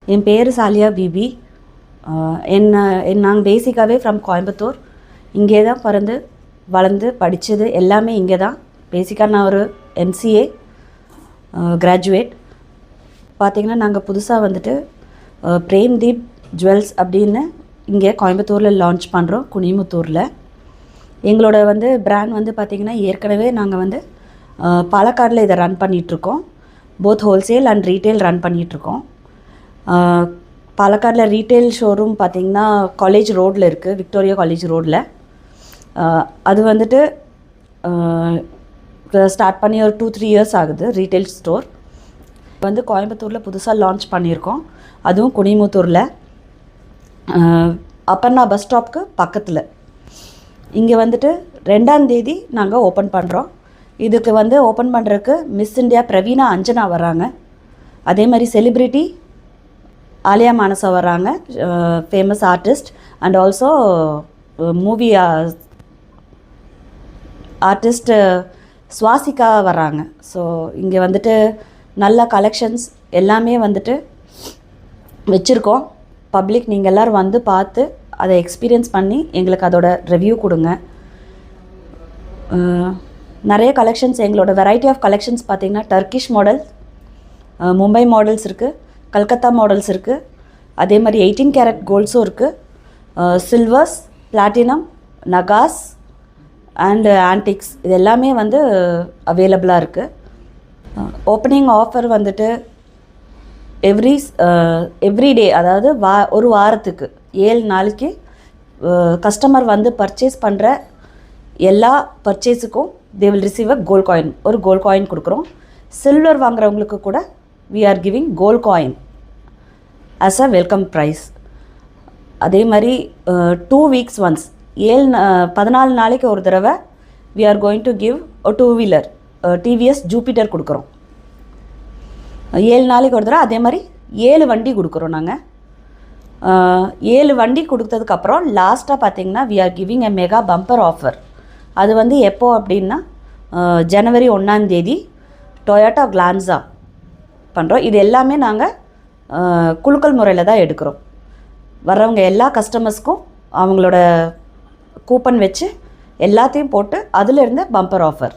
என் பேர் சாலியா பிபி. நாங்கள் பேசிக்காகவே ஃப்ரம் கோயம்புத்தூர். இங்கே தான் பிறந்து வளர்ந்து படித்தது எல்லாமே இங்கே தான். பேசிக்காக நான் ஒரு எம்சிஏ கிராஜுவேட். பார்த்திங்கன்னா நாங்கள் புதுசாக வந்துட்டு பிரேம்தீப் ஜுவல்ஸ் அப்படின்னு இங்கே கோயம்புத்தூரில் லான்ச் பண்ணுறோம், குனிமுத்தூரில். எங்களோட பிராண்ட் பார்த்திங்கன்னா ஏற்கனவே நாங்கள் பாலக்காடில் இதை ரன் பண்ணிகிட்ருக்கோம். Both wholesale and retail run பண்ணிகிட்ருக்கோம். பாலக்காடில் ரீட்டெயில் ஷோரூம் பார்த்திங்கன்னா காலேஜ் ரோடில் இருக்குது, விக்டோரியா காலேஜ் ரோடில். அது ஸ்டார்ட் பண்ணி ஒரு 2-3 இயர்ஸ் ஆகுது. ரீட்டெயில் ஸ்டோர் கோயம்புத்தூரில் புதுசாக லான்ச் பண்ணியிருக்கோம், அதுவும் குனிமுத்தூரில் அப்பர்ணா பஸ் ஸ்டாப்க்கு பக்கத்தில். இங்கே 2ஆம் தேதி நாங்கள் ஓப்பன் பண்ணுறோம். இதுக்கு ஓப்பன் பண்ணுறதுக்கு மிஸ் இந்தியா பிரவீனா அஞ்சனா வராங்க. அதே மாதிரி செலிப்ரிட்டி ஆலியா மானசா வராங்க, famous artist, and also movie artist Swasika வராங்க. ஸோ இங்கே நல்ல கலெக்ஷன்ஸ் எல்லாமே வச்சுருக்கோம். பப்ளிக் நீங்கள் எல்லோரும் பார்த்து அதை எக்ஸ்பீரியன்ஸ் பண்ணி எங்களுக்கு அதோட ரிவ்யூ கொடுங்க. நிறைய கலெக்ஷன்ஸ், எங்களோட வெரைட்டி ஆஃப் கலெக்ஷன்ஸ் பார்த்திங்கன்னா டர்க்கிஷ் மாடல், மும்பை மாடல்ஸ் இருக்குது, கல்கத்தா மாடல்ஸ் இருக்குது, அதே மாதிரி 18 கேரட் கோல்ட்ஸும் இருக்குது, சில்வர்ஸ், பிளாட்டினம், நகாஸ் அண்ட் ஆன்டிக்ஸ் இது எல்லாமே அவைலபிளாக இருக்குது. ஓப்பனிங் ஆஃபர் எவ்ரி டே, அதாவது ஒரு வாரத்துக்கு 7 நாளைக்கு கஸ்டமர் பர்ச்சேஸ் பண்ணுற எல்லா பர்ச்சேஸுக்கும் they will receive a gold coin. ஒரு கோல்ட் காயின் கொடுக்குறோம். சில்வர் வாங்குறவங்களுக்கு கூட we are giving gold coin as a welcome price. அதே மாதிரி 2 weeks once 14 நாளைக்கு ஒரு தடவை we are going to give a 2-wheeler TVS Jupiter கொடுக்குறோம். 7 நாளைக்கு ஒரு தடவை அதே மாதிரி 7 வண்டி கொடுக்குறோம். நாங்கள் 7 வண்டி கொடுத்ததுக்கப்புறம் லாஸ்ட்டாக பார்த்திங்கன்னா we are giving a mega bumper offer. அது எப்போ அப்படின்னா ஜனவரி 1ஆம் தேதி டொயோட்டா கிளான்ஸா பண்ணுறோம். இது எல்லாமே நாங்கள் குலுக்கல் முறையில் தான் எடுக்கிறோம். வர்றவங்க எல்லா கஸ்டமர்ஸ்க்கும் அவங்களோட கூப்பன் வச்சு எல்லாத்தையும் போட்டு அதிலிருந்து பம்பர் ஆஃபர்.